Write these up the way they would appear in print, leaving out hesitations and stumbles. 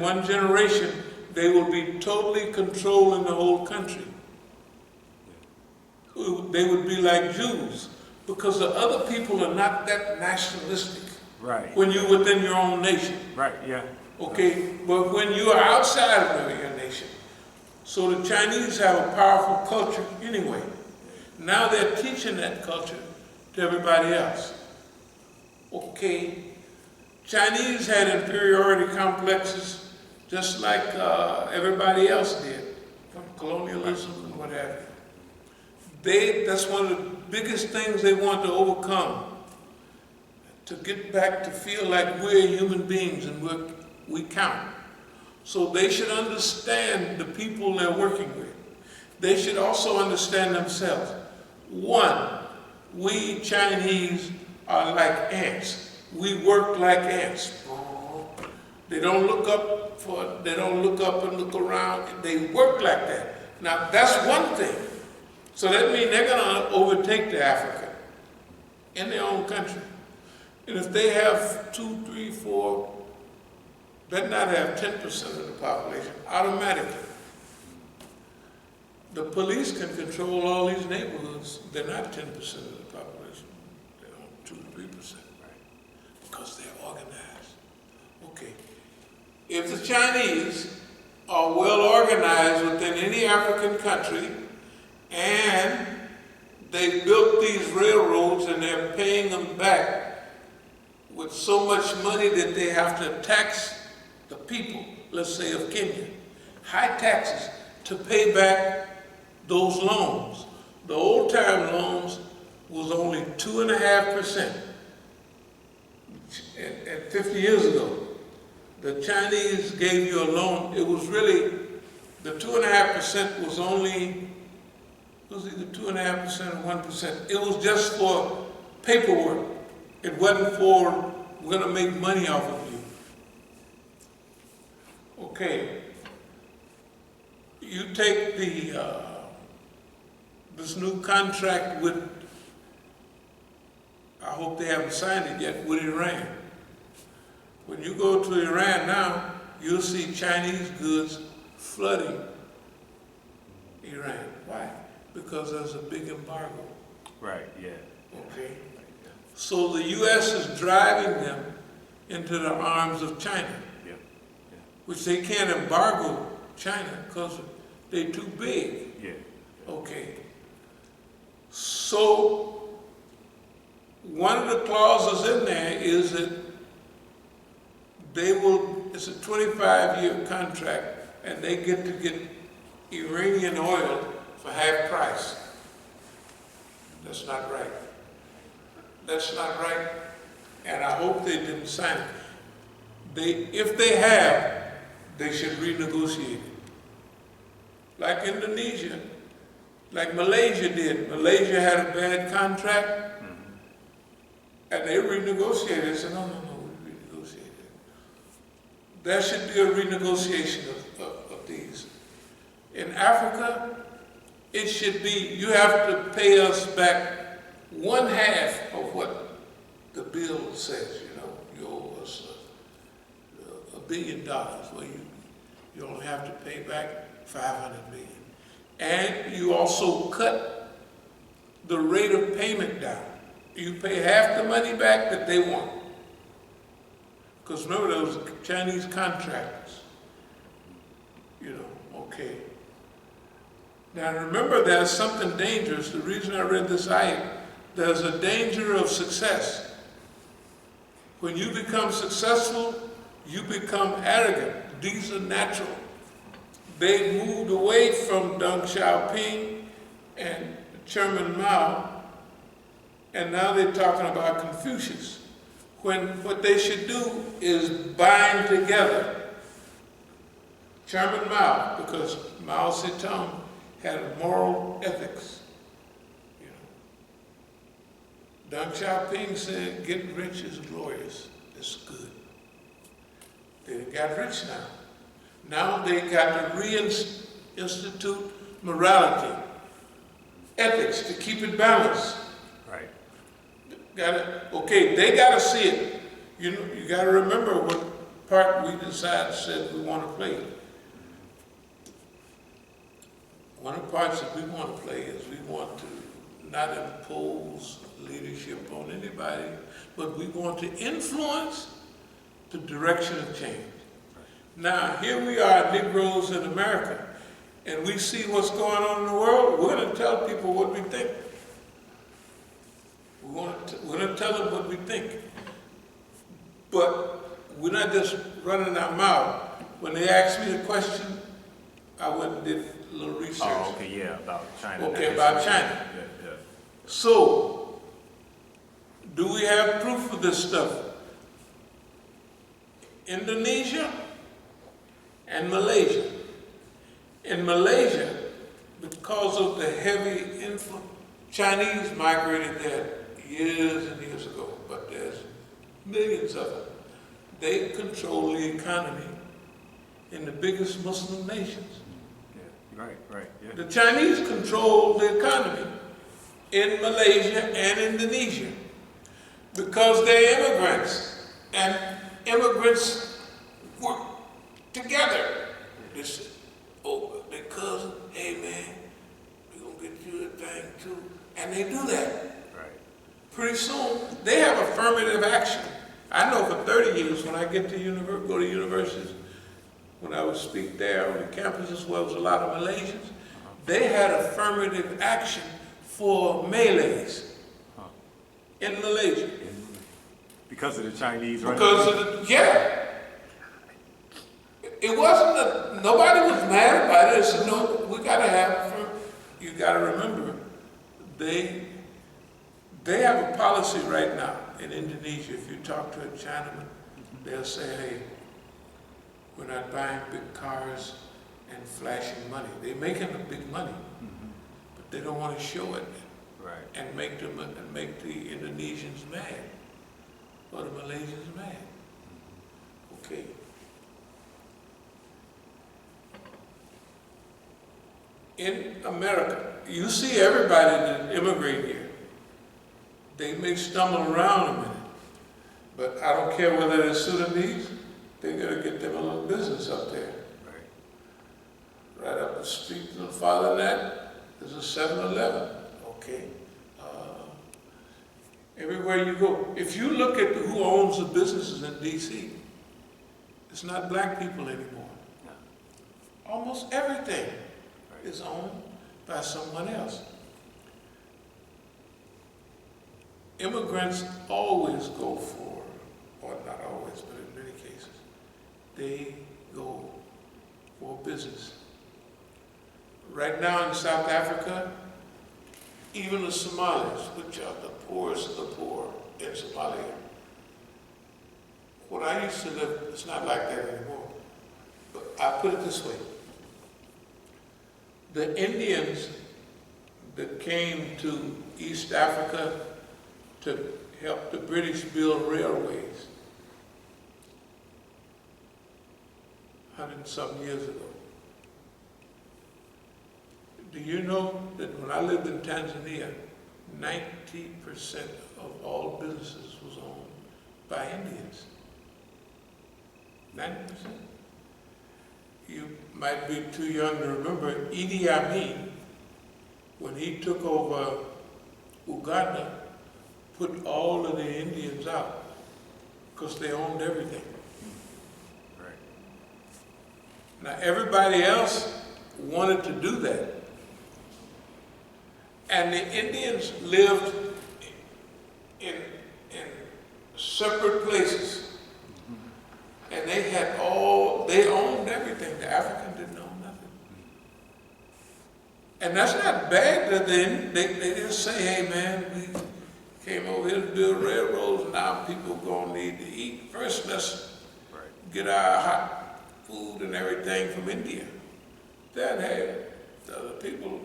One generation, they will be totally controlling the whole country. They would be like Jews, because the other people are not that nationalistic. Right. When you're within your own nation. Right, yeah. Okay, but when you are outside of your nation, so the Chinese have a powerful culture anyway. Now they're teaching that culture to everybody else. Okay, Chinese had inferiority complexes just like everybody else did, from colonialism and what have you. That's one of the biggest things they want to overcome, to get back to feel like we're human beings and we count. So they should understand the people they're working with. They should also understand themselves. One, we Chinese are like ants. We work like ants. They don't look up and look around. They work like that. Now that's one thing. So that means they're gonna overtake the African in their own country. And if they have 2, 3, 4, better not have 10% of the population, automatically. The police can control all these neighborhoods. They're not 10% of the population. They're on 2 to 3%, right? Because they're organized. Okay. If the Chinese are well organized within any African country, and they built these railroads and they're paying them back with so much money that they have to tax the people, let's say of Kenya, high taxes to pay back those loans. The old time loans was only 2.5%. And 50 years ago, the Chinese gave you a loan. It was really, the 2.5% was only, it was either 2.5% or 1%. It was just for paperwork. It wasn't for, we're gonna make money off of you. Okay, you take this new contract with, I hope they haven't signed it yet, with Iran. When you go to Iran now, you'll see Chinese goods flooding Iran. Why? Because there's a big embargo. Right, yeah. Okay. So the U.S. is driving them into the arms of China. Yeah. Which they can't embargo China because they're too big. Yeah. Okay. So one of the clauses in there is that it's a 25-year contract, and they get to get Iranian oil for half price. That's not right. That's not right, and I hope they didn't sign it. If they have, they should renegotiate it. Like Indonesia, like Malaysia did. Malaysia had a bad contract, and they renegotiated. They said, no, we renegotiated it. There should be a renegotiation of these. In Africa, it should be, you have to pay us back 1/2 of what the bill says, you owe us $1 billion. Well, you only have to pay back $500 million. And you also cut the rate of payment down. You pay half the money back that they want. Because remember, those Chinese contractors, okay. Now remember, there's something dangerous. The reason I read this ayat, there's a danger of success. When you become successful, you become arrogant. These are natural. They moved away from Deng Xiaoping and Chairman Mao, and now they're talking about Confucius. When what they should do is bind together Chairman Mao, because Mao Zedong had moral ethics. Deng Xiaoping said, getting rich is glorious, it's good. They got rich now. Now they got to reinstitute morality, ethics, to keep it balanced. Right. They got to see it. You got to remember what part we said we want to play. One of the parts that we want to play is we want to not impose leadership on anybody, but we want to influence the direction of change. Now, here we are, Negroes in America, and we see what's going on in the world. We're going to tell people what we think. We're going to tell them what we think. But we're not just running our mouth. When they asked me the question, I went and did a little research. Oh, okay, yeah, about China. Okay, about China. Yeah, yeah. So, do we have proof of this stuff? Indonesia and Malaysia. In Malaysia, because of the heavy influence, Chinese migrated there years and years ago, but there's millions of them. They control the economy in the biggest Muslim nations. Yeah, right, yeah. The Chinese control the economy in Malaysia and Indonesia because they're immigrants, and immigrants work together. They say, oh, their cousin, hey man, we're gonna get you a thing too. And they do that. Right. Pretty soon, they have affirmative action. I know for 30 years when I get to go to universities, when I would speak there on the campuses where there was a lot of Malaysians, they had affirmative action for Malays in Malaysia. Because of the Chinese, right? Because of the, yeah. It wasn't that nobody was mad about it. They said, no, we gotta have, you gotta remember, they have a policy right now in Indonesia. If you talk to a Chinaman, they'll say, hey, we're not buying big cars and flashing money. They're making the big money, but they don't want to show it, right, and make the Indonesians mad or the Malaysians mad. Okay. In America, you see everybody that immigrate here. They may stumble around a minute, but I don't care whether they're Sudanese, they gotta get them a little business up there. Right up the street, a little farther than that, there's a 7-Eleven, okay? Everywhere you go. If you look at who owns the businesses in D.C., it's not black people anymore. No. Almost everything is owned by someone else. Immigrants always go for, or not always, but in many cases, they go for business. Right now in South Africa, even the Somalis, which are the poorest of the poor in Somalia, when I used to live, it's not like that anymore. But I put it this way. The Indians that came to East Africa to help the British build railways 100 and some years ago. Do you know that when I lived in Tanzania, 90% of all businesses was owned by Indians? 90%. You might be too young to remember Idi Amin, when he took over Uganda, put all of the Indians out because they owned everything. Right. Now everybody else wanted to do that. And the Indians lived in separate places. And they owned everything. The African didn't own nothing. And that's not bad that they just say, hey man, we came over here to build railroads, and now people gonna need to eat. First, let's get our hot food and everything from India. Then, hey, the other people,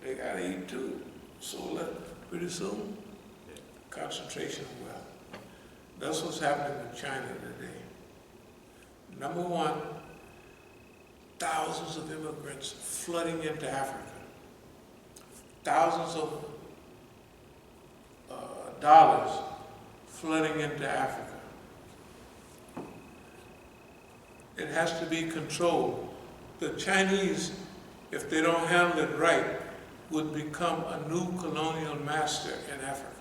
they gotta eat too. So pretty soon, concentration of wealth. That's what's happening in China today. Number one, thousands of immigrants flooding into Africa. Thousands of dollars flooding into Africa. It has to be controlled. The Chinese, if they don't handle it right, would become a new colonial master in Africa.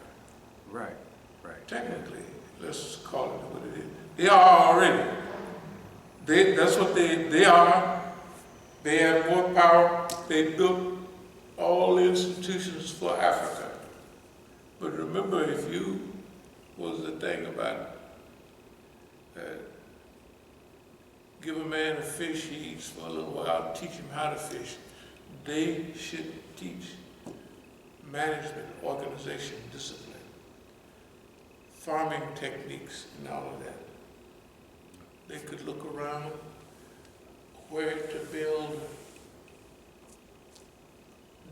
Right, right. Technically, let's call it what it is. They are already. That's what they are. They have more power. They built all the institutions for Africa. But remember, if you was the thing about give a man a fish he eats for a little while, teach him how to fish. They should teach management, organization, discipline, farming techniques, and all of that. They could look around where to build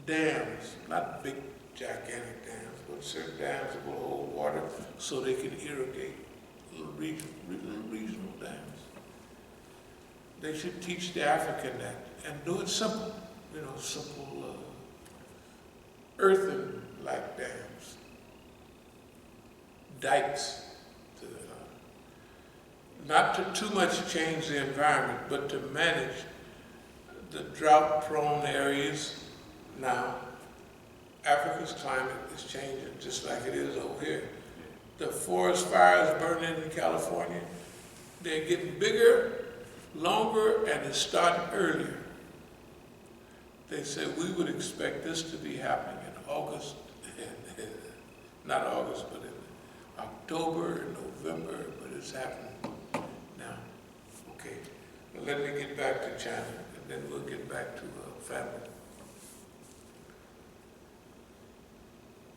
dams, not big gigantic dams, but certain dams that will hold water so they can irrigate little regional dams. They should teach the African that and do it simple, simple earthen-like dams, dikes, not to too much change the environment, but to manage the drought-prone areas. Now, Africa's climate is changing just like it is over here. The forest fires burning in California, they're getting bigger, longer, and it's starting earlier. They said we would expect this to be happening in August, not August, but in October and November, but it's happening now. Okay, well, let me get back to China, and then we'll get back to family.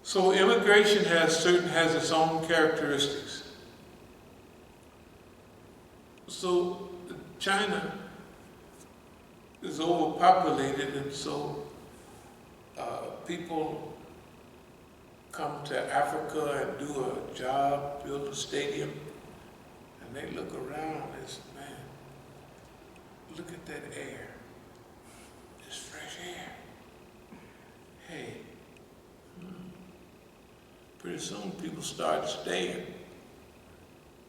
So immigration has its own characteristics. So China is overpopulated, and so people come to Africa and do a job, build a stadium, and they look around and say, man, look at that air. It's fresh air. Hey, pretty soon people start staying.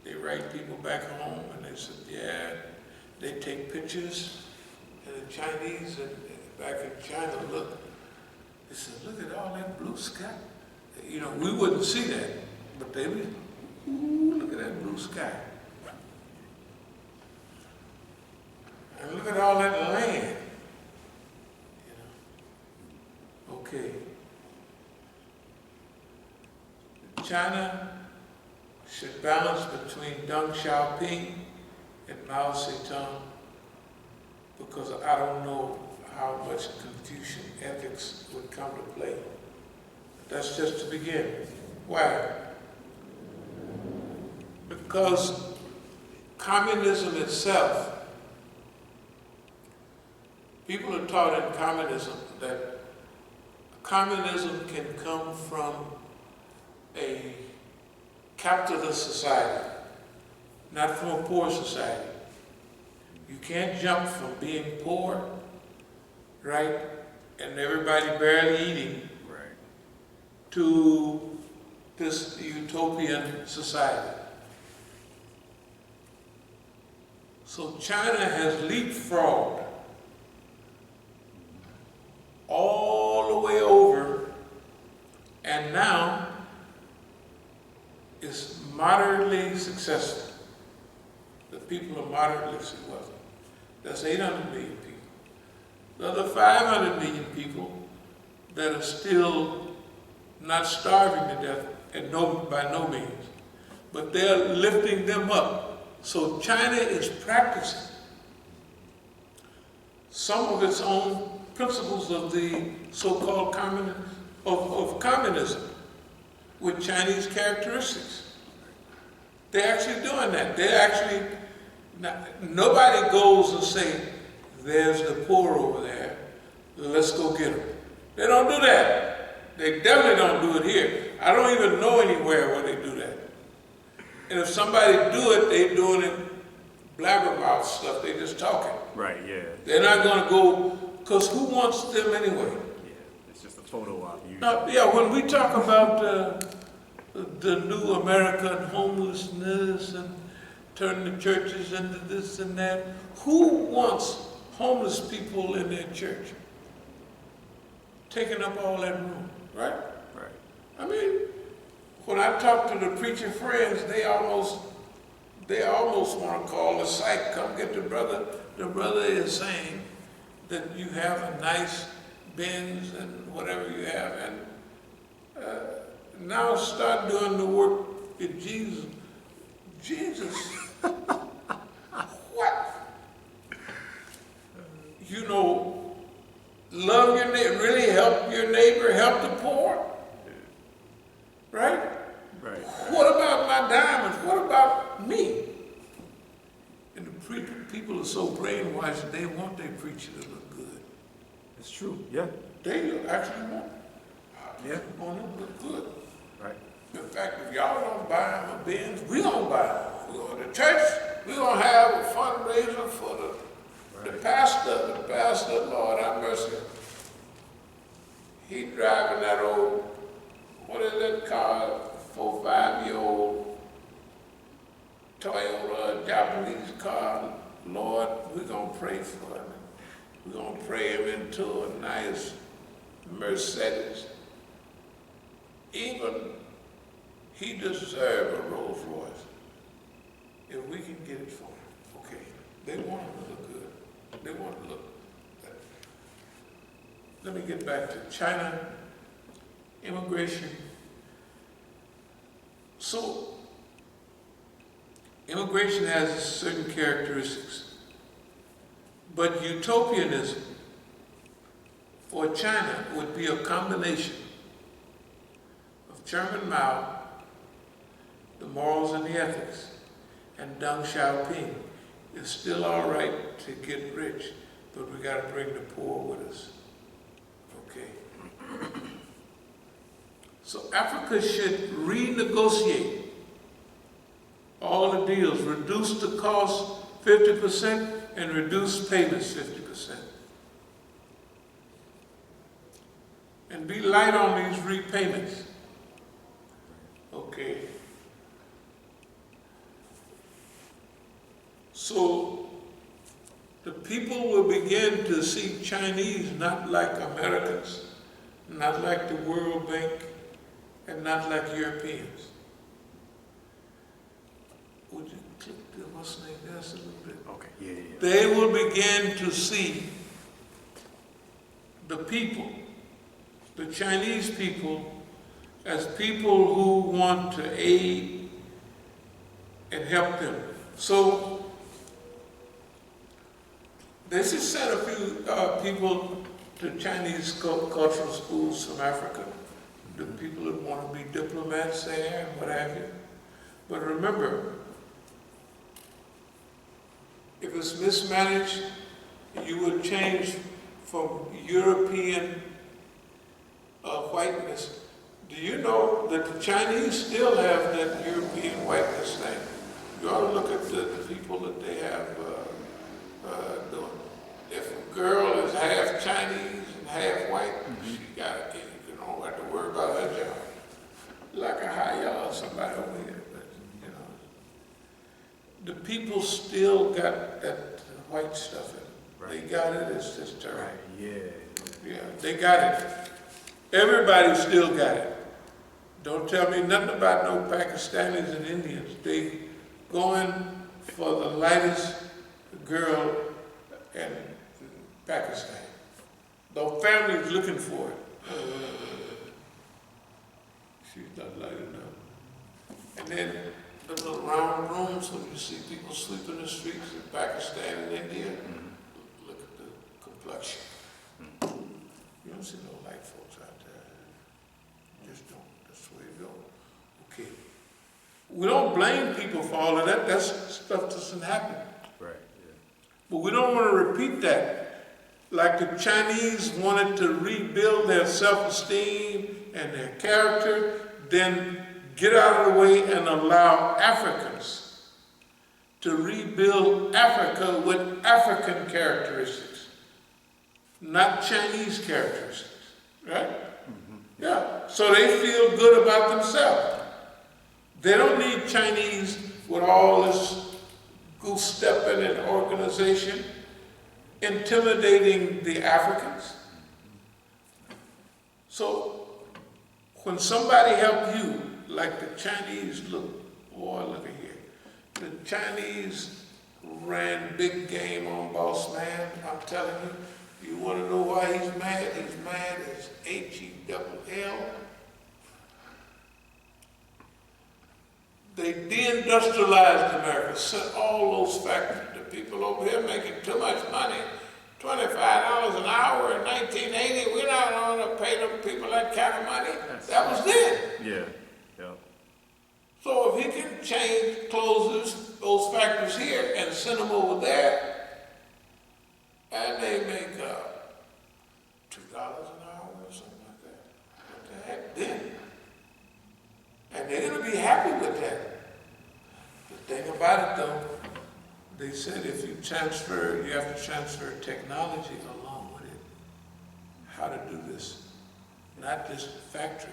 They write people back home and they said, yeah, they take pictures, and the Chinese back in China they said, look at all that blue sky. We wouldn't see that, but they would, ooh, look at that blue sky. And look at all that land. Okay. China should balance between Deng Xiaoping and Mao Zedong, because I don't know how much Confucian ethics would come to play. That's just to begin. Why? Because communism itself, people are taught in communism that communism can come from a capitalist society, not from a poor society. You can't jump from being poor, right, and everybody barely eating, right, to this utopian society. So China has leapfrogged all the way over, and now is moderately successful. The people are moderately successful. That's 800 million people. The other 500 million people that are still not starving to death, and by no means, but they're lifting them up. So China is practicing some of its own principles of the so-called communism with Chinese characteristics. They're actually doing that. Nobody goes and say, there's the poor over there, let's go get them. They don't do that. They definitely don't do it here. I don't even know anywhere where they do that. And if somebody do it, they're doing it blabbermouth stuff, they just talking. Right, yeah. They're not gonna go, because who wants them anyway? Yeah, it's just a photo op. Yeah, when we talk about the new American homelessness and turn the churches into this and that. Who wants homeless people in their church? Taking up all that room, right? Right. I mean, when I talk to the preacher friends, they almost want to call the psych, come get the brother. The brother is saying that you have a nice Benz and whatever you have, and now start doing the work that Jesus. What? You know, love your neighbor, really help your neighbor, help the poor, right? Right. What about my diamonds? What about me? And the people are so brainwashed, they want their preacher to look good. It's true. Yeah. They actually want Yeah. them to look good. Right. In fact, if y'all don't buy them a Benz, we gonna buy them. We go to church, we gonna have a fundraiser for the pastor. The pastor, Lord have mercy. He driving that old, what is that car? 4, 5-year-old Toyota Japanese car. Lord, we're gonna pray for him. We're gonna pray him into a nice Mercedes. Even he deserves a Rolls Royce if we can get it for him. Okay, they want him to look good. They want to look good. Let me get back to China, immigration. So, immigration has certain characteristics, but utopianism for China would be a combination of Chairman Mao, the morals and the ethics, and Deng Xiaoping. It's still all right to get rich, but we got to bring the poor with us. Okay. So Africa should renegotiate all the deals, reduce the cost 50% and reduce payments 50%. And be light on these repayments. Okay. So the people will begin to see Chinese not like Americans, not like the World Bank, and not like Europeans. Would you click the what's name there a little bit? Okay. Yeah. They will begin to see the people, the Chinese people, as people who want to aid and help them. So they should send a few people to Chinese cultural schools from Africa, the people that want to be diplomats there and what have you. But remember, if it's mismanaged, you would change from European whiteness. Do you know that the Chinese still have that European whiteness thing? You ought to look at the people that they have doing. If a girl is half Chinese and half white, she got it. You don't have to worry about her job. Like a high yellow somebody over here, but you know, the people still got that white stuff in them. Right. They got it. It's just terrible. Right. Yeah, they got it. Everybody still got it. Don't tell me nothing about no Pakistanis and Indians. They going for the lightest girl in Pakistan. The family's looking for it. She's not light enough. And then the little round rooms when you see people sleep in the streets in Pakistan and India. Look at the complexion. You don't see no light folks out there. Just don't. That's the way it goes. Okay. We don't blame people for all of that. That's stuff doesn't happen. Right. Yeah. But we don't want to repeat that. Like the Chinese wanted to rebuild their self-esteem and their character, then get out of the way and allow Africans to rebuild Africa with African characteristics, not Chinese characteristics, right? Yeah, so they feel good about themselves. They don't need Chinese with all this goose-step in an organization, intimidating the Africans. So when somebody helped you, like the Chinese, look at here. The Chinese ran big game on Boss Man. I'm telling you, you want to know why he's mad? He's mad as H-E-double-L. They deindustrialized America, sent all those factories. The people over here making too much money, $25 an hour in 1980. We're not going to pay them people that kind of money. That was then. Yeah. Yeah. So if he can change, close those factories here and send them over there, and they make $2 an hour or something like that. What the heck then? And they're going to be happy with that. The thing about it though, they said if you have to transfer technology along with it. How to do this. Not just factory.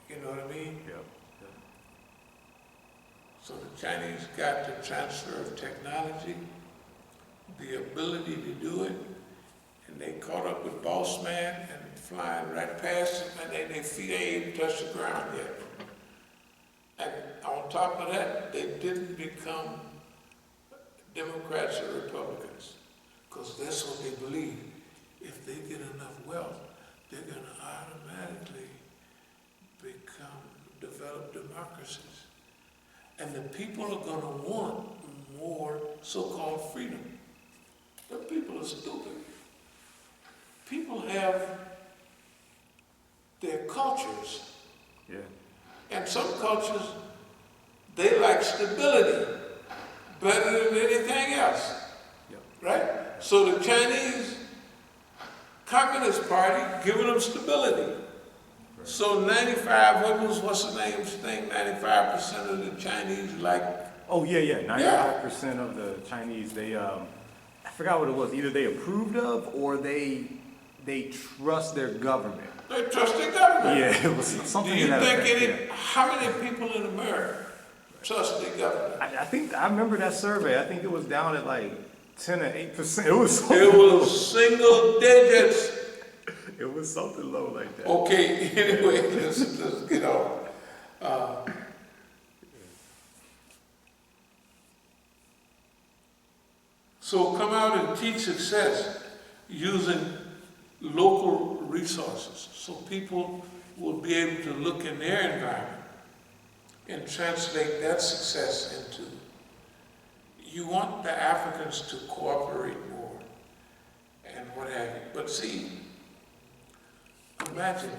You know what I mean? Yeah. So the Chinese got the transfer of technology, the ability to do it, and they caught up with Boss Man and flying right past him, and their feet ain't even touched the ground yet. And on top of that, they didn't become Democrats or Republicans, because that's what they believe. If they get enough wealth, they're going to automatically develop democracies. And the people are going to want more so-called freedom. The people are stupid. People have their cultures. Yeah. And some cultures, they like stability better than anything else. Yep. Right? So the Chinese Communist Party giving them stability. Right. So what's the name's thing? 95% of the Chinese like. Oh yeah. 95% of the Chinese, they I forgot what it was. Either they approved of or they trust their government. They trust their government. Yeah, it was something. Do you in that think effect, how many people in America trust their government? I think I remember that survey. I think it was down at like 10 or 8%. It was single digits. It was something low like that. Okay, anyway, let's get on. So come out and teach success using local resources so people will be able to look in their environment and translate that success into. You want the Africans to cooperate more and what have you. But see, imagine